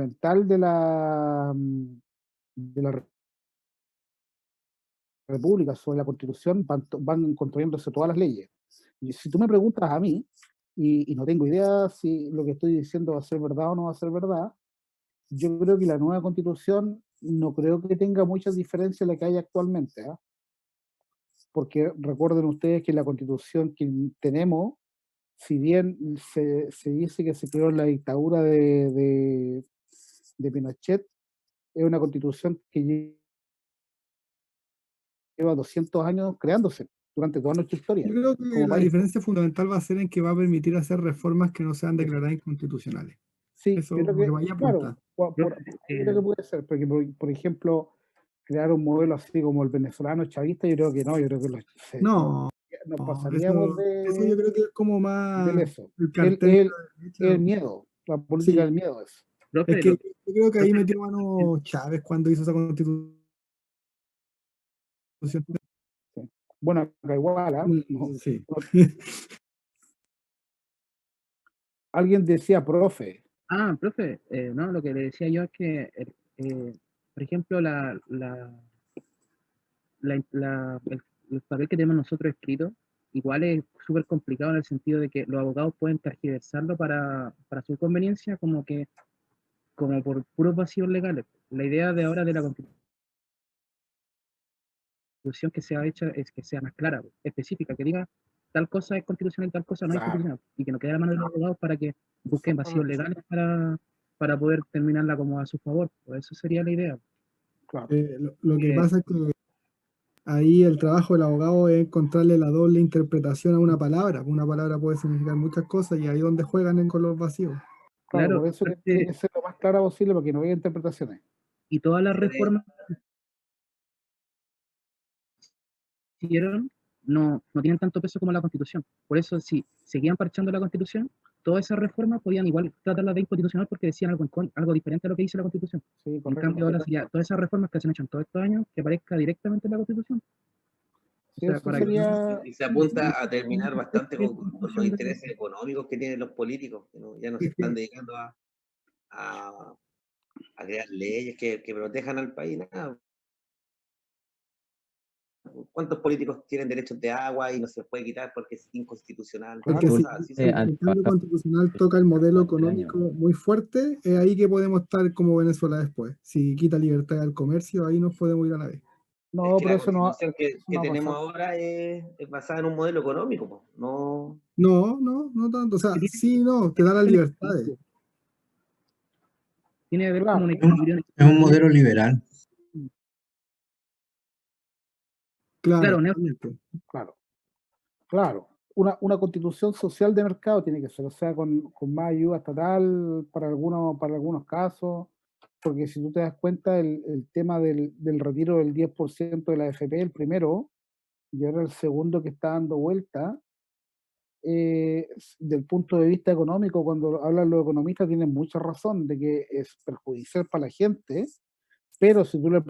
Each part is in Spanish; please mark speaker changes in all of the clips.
Speaker 1: fundamental de la república, sobre la constitución, van construyéndose todas las leyes. Y si tú me preguntas a mí, y no tengo idea si lo que estoy diciendo va a ser verdad o no va a ser verdad, yo creo que la nueva constitución no creo que tenga muchas diferencias a la que hay actualmente, ¿ah? Porque recuerden ustedes que la constitución que tenemos, si bien se dice que se creó en la dictadura de Pinochet, es una constitución que lleva 200 años creándose durante toda nuestra historia
Speaker 2: Yo creo que
Speaker 1: como
Speaker 2: la
Speaker 1: país.
Speaker 2: diferencia fundamental va a ser en que va a permitir hacer reformas que no sean declaradas inconstitucionales.
Speaker 1: Sí,
Speaker 2: Eso
Speaker 1: yo
Speaker 2: es
Speaker 1: creo
Speaker 2: lo que
Speaker 1: que,
Speaker 2: vaya a
Speaker 1: claro,
Speaker 2: apuntar.
Speaker 1: yo creo que puede ser, porque por ejemplo, crear un modelo así como el venezolano chavista, yo creo que no, yo creo que
Speaker 2: No,
Speaker 1: nos pasaríamos
Speaker 2: eso yo creo que es como
Speaker 1: del
Speaker 2: más
Speaker 1: eso.
Speaker 2: el
Speaker 1: El,
Speaker 2: cartel de
Speaker 1: el,
Speaker 2: la
Speaker 1: el
Speaker 2: derecha.
Speaker 1: miedo, la política
Speaker 2: Sí,
Speaker 1: del miedo es.
Speaker 2: es
Speaker 3: Profe,
Speaker 2: que
Speaker 3: lo,
Speaker 2: yo creo que ahí
Speaker 3: profe,
Speaker 2: metió mano Chávez cuando hizo esa constitución.
Speaker 1: Sí. Bueno, acá igual, ¿ah?
Speaker 2: Sí.
Speaker 1: Alguien decía, profe,
Speaker 3: profe, no, lo que le decía yo es que, por ejemplo, el papel que tenemos nosotros escrito, igual es súper complicado en el sentido de que los abogados pueden tergiversarlo para su conveniencia, como por puros vacíos legales. La idea de ahora de la constitución que sea hecha es que sea más clara, específica, que diga tal cosa es constitucional y tal cosa no es
Speaker 1: claro,
Speaker 3: constitucional, y que no quede a la mano de los abogados para que busquen vacíos legales para poder terminarla como a su favor. Pues eso sería la idea.
Speaker 1: claro.
Speaker 2: Lo que
Speaker 3: Eh,
Speaker 2: pasa es que ahí el trabajo del abogado es encontrarle la doble interpretación a una palabra. Una palabra puede significar muchas cosas y ahí es donde juegan con los vacíos.
Speaker 1: Claro,
Speaker 3: claro,
Speaker 1: por eso que tiene que ser lo más clara posible para que no haya interpretaciones.
Speaker 3: y todas las reformas que hicieron no tienen tanto peso como la Constitución. Por eso, si seguían parchando la Constitución, todas esas reformas podían igual tratarlas de inconstitucional porque decían algo diferente a lo que dice la Constitución.
Speaker 1: Sí,
Speaker 3: En cambio,
Speaker 1: correcto.
Speaker 3: ahora sería todas esas reformas que se han hecho en todos estos años, que aparezca directamente en la Constitución. O
Speaker 1: Sí,
Speaker 3: sea,
Speaker 1: eso
Speaker 3: para que
Speaker 1: sería,
Speaker 4: Y se apunta a terminar bastante
Speaker 3: la
Speaker 4: con los
Speaker 3: Constitución
Speaker 4: intereses económicos que tienen los políticos, que ya no se
Speaker 2: Es
Speaker 4: están
Speaker 2: que,
Speaker 4: dedicando a, a crear leyes que protejan al país, nada. ¿Cuántos políticos tienen derechos de agua y no se puede quitar porque es inconstitucional?
Speaker 2: porque si
Speaker 4: Cosas así.
Speaker 2: el cambio constitucional toca el modelo económico muy fuerte, es ahí que podemos estar como Venezuela después. Si quita libertad al comercio, ahí nos podemos ir a la vez.
Speaker 4: Es
Speaker 1: no,
Speaker 4: que
Speaker 1: pero
Speaker 4: la
Speaker 1: eso no,
Speaker 4: constitución
Speaker 1: eso
Speaker 4: que
Speaker 1: no va a
Speaker 4: tenemos
Speaker 1: pasar.
Speaker 4: ahora es basada en un modelo económico, po. No,
Speaker 2: No tanto. O sea, sí, no, te da las libertades.
Speaker 3: tiene que haber como un
Speaker 1: Claro,
Speaker 3: equilibrio.
Speaker 5: Es un modelo liberal.
Speaker 2: Claro,
Speaker 3: Claro,
Speaker 2: totalmente.
Speaker 1: claro, claro. Una constitución social de mercado tiene que ser, o sea, con más ayuda estatal para algunos casos, porque si tú te das cuenta, el tema del retiro del 10% de la AFP, el primero, y ahora el segundo que está dando vuelta, del punto de vista económico, cuando hablan los economistas, tienen mucha razón de que es perjudicial para la gente, pero si tú le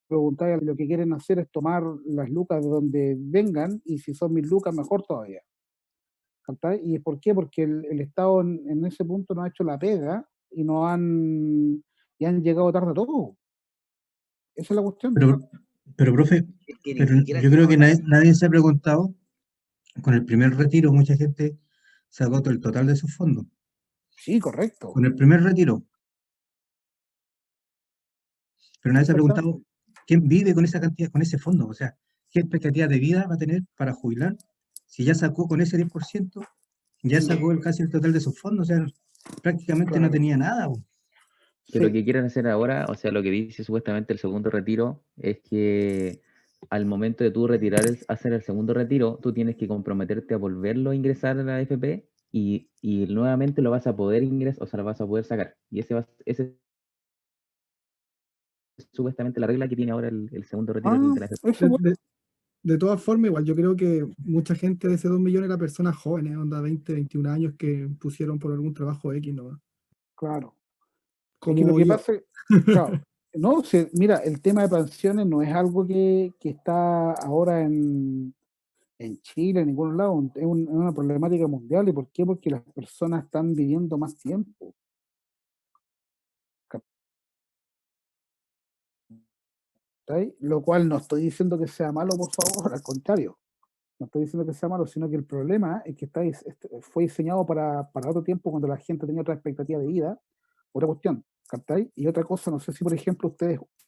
Speaker 1: preguntas, lo que quieren hacer es tomar las lucas de donde vengan, y si son 1.000 lucas, mejor todavía. ¿Cachai? ¿Y por qué? Porque el Estado en ese punto no ha hecho la pega y han llegado tarde a todo. Esa es la cuestión.
Speaker 5: Pero, pero profe,
Speaker 4: es que ni
Speaker 5: pero
Speaker 4: siquiera
Speaker 5: yo creo
Speaker 4: llegado
Speaker 5: que
Speaker 4: tarde.
Speaker 5: nadie se ha preguntado, con el primer retiro mucha gente se agotó el total de sus fondos.
Speaker 1: Sí, correcto.
Speaker 5: Con el primer retiro, pero nadie se ha
Speaker 1: Exactamente.
Speaker 5: preguntado quién vive con esa cantidad, con ese fondo. O sea, qué expectativa de vida va a tener para jubilar si ya sacó con ese 10%, ya sacó casi el total de sus fondos. O sea, prácticamente no
Speaker 1: Claro.
Speaker 5: tenía nada.
Speaker 6: Que lo
Speaker 1: Sí,
Speaker 6: que quieren hacer ahora, o sea, lo que dice supuestamente el segundo retiro, es que al momento de tú hacer el segundo retiro, tú tienes que comprometerte a volverlo a ingresar a la AFP y nuevamente lo vas a poder ingresar, o sea, lo vas a poder sacar. Y ese es supuestamente la regla que tiene ahora el segundo retiro de la AFP.
Speaker 1: eso
Speaker 2: De todas formas, igual yo creo que mucha gente de ese 2 millones era personas jóvenes, onda 20, 21 años que pusieron por algún trabajo X nomás.
Speaker 1: claro. Es que lo
Speaker 2: Como
Speaker 1: que
Speaker 2: yo.
Speaker 1: pasa, claro, no, mira, el tema de pensiones no es algo que está ahora en en Chile, en ningún lado, es una problemática mundial. ¿Y por qué? Porque las personas están viviendo más tiempo. ¿Cachai? Lo cual no estoy diciendo que sea malo, por favor, al contrario. No estoy diciendo que sea malo, sino que el problema es que fue diseñado para otro tiempo cuando la gente tenía otra expectativa de vida, otra cuestión, ¿captai? Y otra cosa, no sé si por ejemplo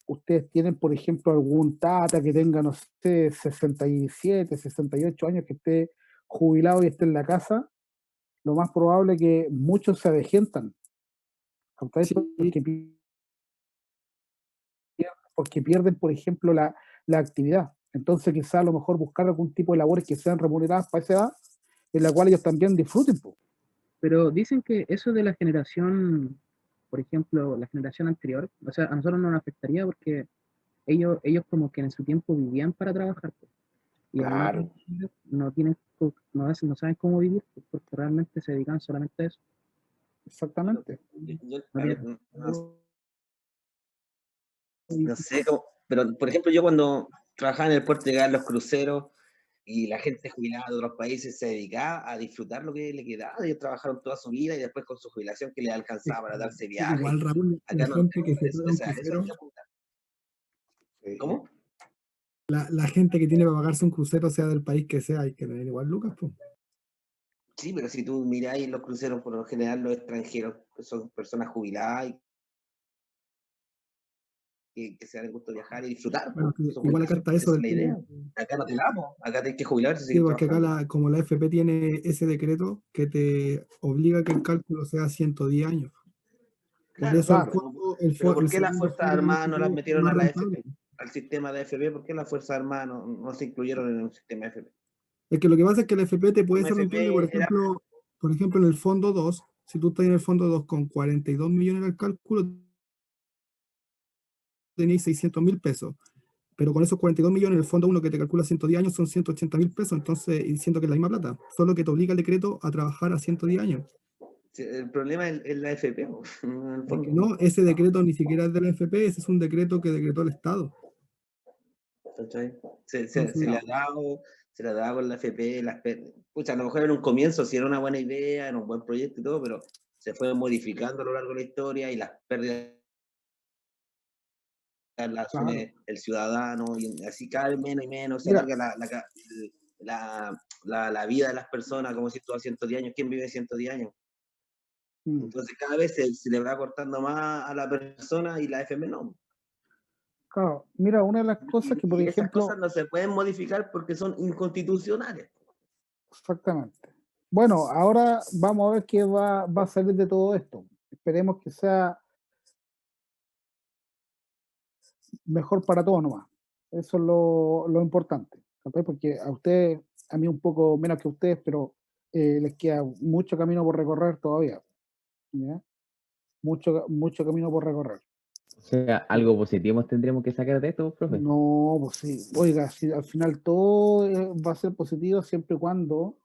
Speaker 1: ustedes tienen, por ejemplo, algún tata que tenga, no sé, 67, 68 años, que esté jubilado y esté en la casa, lo más probable es que muchos se avejentan, ¿captai?
Speaker 2: Sí,
Speaker 1: Porque pierden, por ejemplo, la actividad. Entonces, quizá a lo mejor buscar algún tipo de labores que sean remuneradas para esa edad, en la cual ellos también disfruten, po.
Speaker 3: Pero dicen que eso de la generación, por ejemplo, la generación anterior, o sea, a nosotros no nos afectaría porque ellos como que en su tiempo vivían para trabajar, pues, y al momento
Speaker 1: Claro,
Speaker 3: de no tienen, no saben cómo vivir, pues, porque realmente se dedican solamente a eso.
Speaker 1: exactamente.
Speaker 3: No
Speaker 4: A ver,
Speaker 3: tienen-
Speaker 4: no sé cómo, pero por ejemplo, yo cuando trabajaba en el puerto llegaban los cruceros y la gente jubilada de otros países se dedicaba a disfrutar lo que le quedaba. Ellos trabajaron toda su vida y después con su jubilación que les alcanzaba para darse viajes.
Speaker 2: igual, Raúl, la
Speaker 4: Acá no
Speaker 2: gente que
Speaker 4: tenemos
Speaker 2: se
Speaker 4: eso,
Speaker 2: paga
Speaker 4: o
Speaker 2: un
Speaker 4: sea, eso hay
Speaker 2: crucero,
Speaker 4: que apuntar.
Speaker 1: Sí.
Speaker 4: ¿Cómo?
Speaker 2: la gente que tiene para pagarse un crucero, sea del país que sea, hay que tener igual lucas, pues.
Speaker 4: Sí, pero si tú miráis los cruceros, por lo general los extranjeros pues, son personas jubiladas y que se dan el gusto de viajar y disfrutar,
Speaker 2: Bueno,
Speaker 4: pues,
Speaker 2: que
Speaker 4: su
Speaker 2: igual acá
Speaker 4: jubilación.
Speaker 2: está eso
Speaker 4: Esa es
Speaker 2: del
Speaker 4: la idea.
Speaker 2: tema.
Speaker 4: Acá no te damos, acá tienes que jubilarse y
Speaker 2: Sí,
Speaker 4: seguir
Speaker 2: porque acá
Speaker 4: trabajando.
Speaker 2: como la FP tiene ese decreto que te obliga a que el cálculo sea 110 años. Por
Speaker 4: Claro,
Speaker 2: eso
Speaker 1: Claro,
Speaker 4: pero
Speaker 2: el
Speaker 4: ¿por qué las
Speaker 2: segundo
Speaker 4: Fuerzas
Speaker 2: fondo de
Speaker 4: Armadas no las
Speaker 2: FP es
Speaker 4: metieron
Speaker 2: más
Speaker 4: a la
Speaker 2: rentable.
Speaker 4: AFP, al sistema de AFP? ¿Por qué las Fuerzas Armadas no se incluyeron en el sistema AFP?
Speaker 2: Es que lo que pasa es que la FP te
Speaker 4: El
Speaker 2: puede
Speaker 4: sistema
Speaker 2: ser rentable,
Speaker 4: AFP era...
Speaker 2: por ejemplo, en el fondo 2 si tú estás en el fondo 2 con 42 millones en el cálculo, tenéis 600.000 pesos. Pero con esos 42 millones, en el fondo uno que te calcula 110 años son 180.000 pesos, entonces, y siento que es la misma plata, solo que te obliga el decreto a trabajar a 110 años.
Speaker 4: El problema es la AFP, en el
Speaker 2: Es que
Speaker 4: fondo.
Speaker 2: no, ese decreto ni siquiera es de la FP, ese es un decreto que decretó el Estado.
Speaker 4: ¿Cachai? Se le
Speaker 2: Entonces,
Speaker 4: ha dado, se le ha dado con la AFP, pucha, a lo mejor en un comienzo sí era una buena idea, era un buen proyecto y todo, pero se fue modificando a lo largo de la historia y las pérdidas las
Speaker 1: claro.
Speaker 4: asume el ciudadano y así cada vez menos y menos se
Speaker 1: Mira,
Speaker 4: alarga la vida de las personas, como si estuvo a 110 años. ¿Quién vive 110 años?
Speaker 1: mm,
Speaker 4: Entonces cada vez se le va cortando más a la persona y la FM no.
Speaker 1: claro, mira, una de las cosas que, por
Speaker 4: Y esas cosas
Speaker 1: ejemplo,
Speaker 4: no se pueden modificar porque son inconstitucionales.
Speaker 1: exactamente. Bueno, ahora vamos a ver qué va a salir de todo esto. Esperemos que sea mejor para todos nomás. Eso es lo importante, ¿cachai? Porque a ustedes, a mí un poco menos que a ustedes, pero les queda mucho camino por recorrer todavía, ¿ya? Mucho camino por recorrer.
Speaker 6: O sea, algo positivo tendríamos que sacar de esto, profe.
Speaker 1: No, pues sí. Oiga, si al final todo va a ser positivo siempre y cuando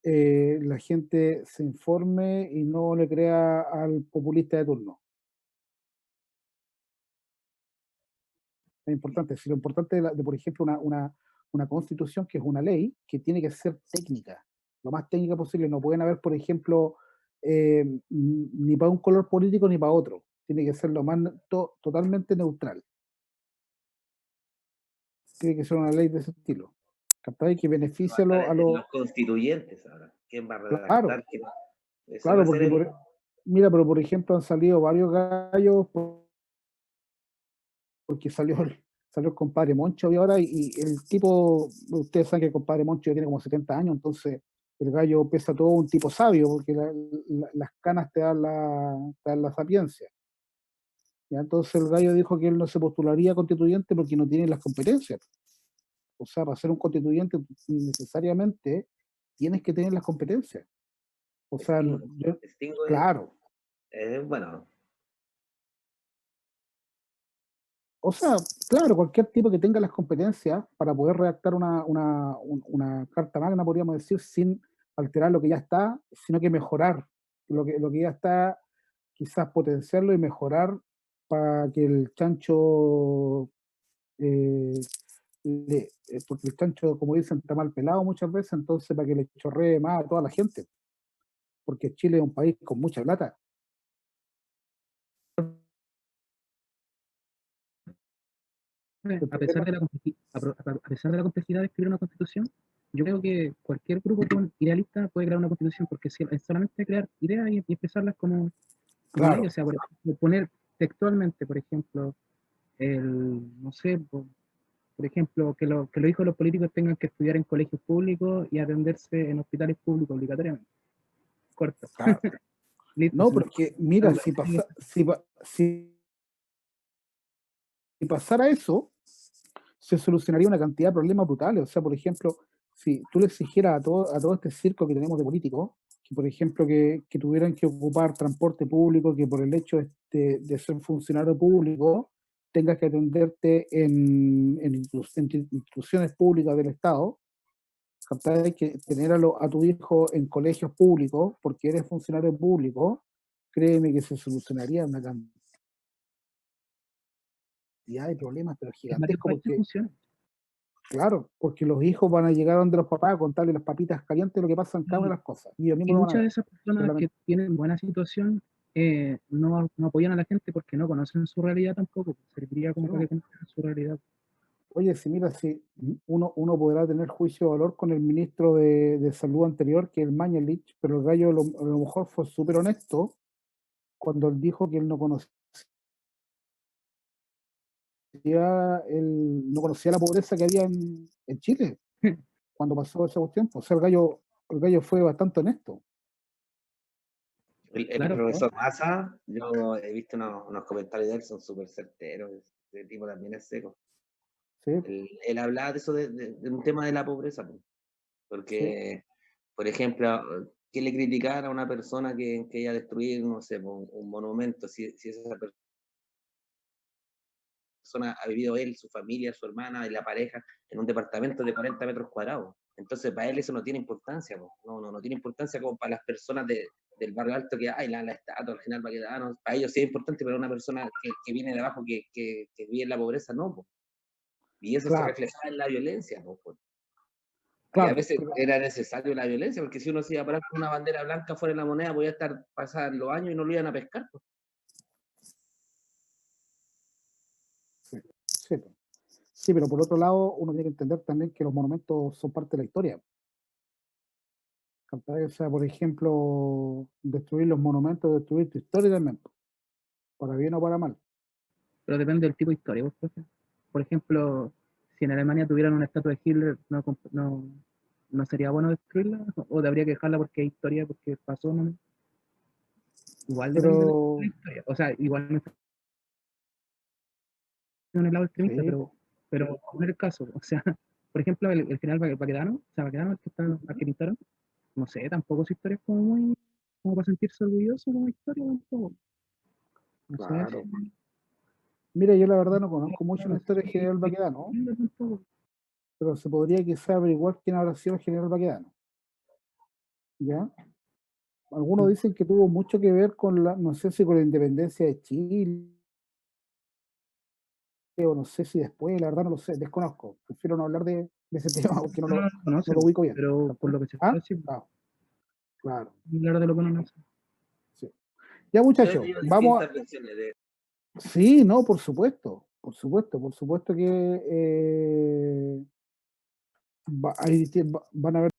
Speaker 1: la gente se informe y no le crea al populista de turno. Es importante. Si lo importante por ejemplo, una constitución que es una ley que tiene que ser técnica, lo más técnica posible. No pueden haber, por ejemplo, ni para un color político ni para otro. Tiene que ser lo más totalmente neutral. Tiene que ser una ley de ese estilo. ¿Captai? Que
Speaker 4: Va a
Speaker 1: beneficie
Speaker 4: estar
Speaker 1: a
Speaker 4: en
Speaker 1: los...
Speaker 4: los constituyentes ahora. ¿Quién va a
Speaker 1: Claro,
Speaker 4: redactar? Ese va
Speaker 1: claro,
Speaker 4: a ser
Speaker 1: porque mira, pero por ejemplo han salido varios gallos porque salió el compadre Moncho y ahora y el tipo, ustedes saben que el compadre Moncho ya tiene como 70 años, entonces el gallo pesa todo un tipo sabio, porque las canas te dan la sapiencia. ¿Ya? Entonces el gallo dijo que él no se postularía a constituyente porque no tiene las competencias. O sea, para ser un constituyente necesariamente tienes que tener las competencias. O sea,
Speaker 4: Stingo
Speaker 1: claro.
Speaker 4: bueno,
Speaker 1: O sea, claro, cualquier tipo que tenga las competencias para poder redactar una carta magna, podríamos decir, sin alterar lo que ya está, sino que mejorar lo que ya está, quizás potenciarlo y mejorar para que el chancho eh, porque el chancho, como dicen, está mal pelado muchas veces, entonces para que le chorree más a toda la gente, porque Chile es un país con mucha plata.
Speaker 3: A pesar de a pesar de la complejidad de escribir una constitución, yo creo que cualquier grupo idealista puede crear una constitución, porque es solamente crear ideas y expresarlas como
Speaker 1: Claro.
Speaker 3: ley. O sea, por ejemplo, poner textualmente, por ejemplo, no sé, por ejemplo, que los hijos de los políticos tengan que estudiar en colegios públicos y atenderse en hospitales públicos obligatoriamente. Corto.
Speaker 1: Claro.
Speaker 3: Listo,
Speaker 1: No,
Speaker 3: se lo-
Speaker 1: porque mira,
Speaker 3: educación
Speaker 1: si pasara eso, se solucionaría una cantidad de problemas brutales. O sea, por ejemplo, si tú le exigieras a todo este circo que tenemos de políticos, que por ejemplo que tuvieran que ocupar transporte público, que por el hecho de ser funcionario público tengas que atenderte en instituciones públicas del Estado, capaz que tener a tu hijo en colegios públicos porque eres funcionario público, créeme que se solucionaría una cantidad de problemas, pero
Speaker 3: en varios
Speaker 1: gigantescos,
Speaker 3: países
Speaker 1: porque
Speaker 3: funciona.
Speaker 1: claro, porque los hijos van a llegar donde los papás a contarle las papitas calientes lo que pasa en cada una de las cosas. Y ellos
Speaker 3: Y
Speaker 1: mismos lo van a
Speaker 3: muchas de
Speaker 1: ver.
Speaker 3: esas personas
Speaker 1: solamente.
Speaker 3: que tienen buena situación no apoyan a la gente porque no conocen su realidad tampoco. Serviría como
Speaker 1: Sí,
Speaker 3: para que
Speaker 1: no.
Speaker 3: conozcan su realidad.
Speaker 1: Oye, si mira, si uno podrá tener juicio de valor con el ministro de Salud anterior, que es el Mañalich, pero el gallo a lo mejor fue súper honesto cuando él dijo que él no conocía la pobreza que había en Chile cuando pasó esa cuestión. O sea, el gallo fue bastante honesto.
Speaker 4: El
Speaker 3: Claro,
Speaker 4: profesor Massa, yo he visto unos comentarios de él, son súper certeros. Este tipo también es seco.
Speaker 1: Sí,
Speaker 4: Él hablaba de eso, de un tema de la pobreza, pues, porque, por ejemplo, que le criticara a una persona que haya destruir, no sé, un monumento, si esa persona ha vivido él, su familia, su hermana y la pareja en un departamento de 40 metros cuadrados. Entonces, para él eso no tiene importancia, pues. No tiene importancia como para las personas del barrio alto que hay, la estatua, al final va a quedar, no, para ellos sí es importante, pero una persona que viene de abajo, que vive en la pobreza, no, pues. Y eso se
Speaker 1: claro,
Speaker 4: reflejaba en la violencia, pues. Y a
Speaker 1: claro.
Speaker 4: veces era necesario la violencia, porque si uno se iba a parar con una bandera blanca fuera de la moneda, podía estar pasar los años y no lo iban a pescar, pues.
Speaker 1: Sí, sí, pues. Sí, pero por otro lado, uno tiene que entender también que los monumentos son parte de la historia. ¿Cachai? O sea, por ejemplo, destruir los monumentos, destruir tu historia también, para bien o para mal.
Speaker 3: pero depende del tipo de historia. Pues, profe. Por ejemplo, si en Alemania tuvieran una estatua de Hitler, no sería bueno destruirla, o habría que dejarla porque hay historia, porque pasó, ¿no? Igual depende de
Speaker 1: Pero,
Speaker 3: la historia. O sea, igual no estoy en el lado extremista,
Speaker 1: sí,
Speaker 3: pero no es el caso. O sea, por ejemplo, el general Baquedano, o sea, Baquedano, el que pintaron, no sé, tampoco su historia es como muy, como para sentirse orgulloso como historia tampoco. No sé
Speaker 1: claro.
Speaker 3: si
Speaker 1: Mira, yo la verdad no conozco mucho la historia del general
Speaker 3: si-
Speaker 1: Baquedano,
Speaker 3: tampoco.
Speaker 1: pero se podría quizá averiguar quién habrá sido el general Baquedano. ¿Ya? Algunos dicen que tuvo mucho que ver con no sé si con la independencia de Chile, o no sé si después, la verdad no lo sé, desconozco. Prefiero no hablar de ese tema porque
Speaker 3: No lo conoce,
Speaker 1: no lo ubico bien.
Speaker 3: pero por lo que se
Speaker 1: ¿Ah?
Speaker 3: sabe, sí,
Speaker 1: Ah, claro.
Speaker 3: hablar de lo que uno no sabe.
Speaker 1: Sí. Ya,
Speaker 4: Yo he
Speaker 1: muchachos,
Speaker 4: tenido
Speaker 1: vamos
Speaker 4: distintas versiones de
Speaker 1: Sí, no, por supuesto que van a haber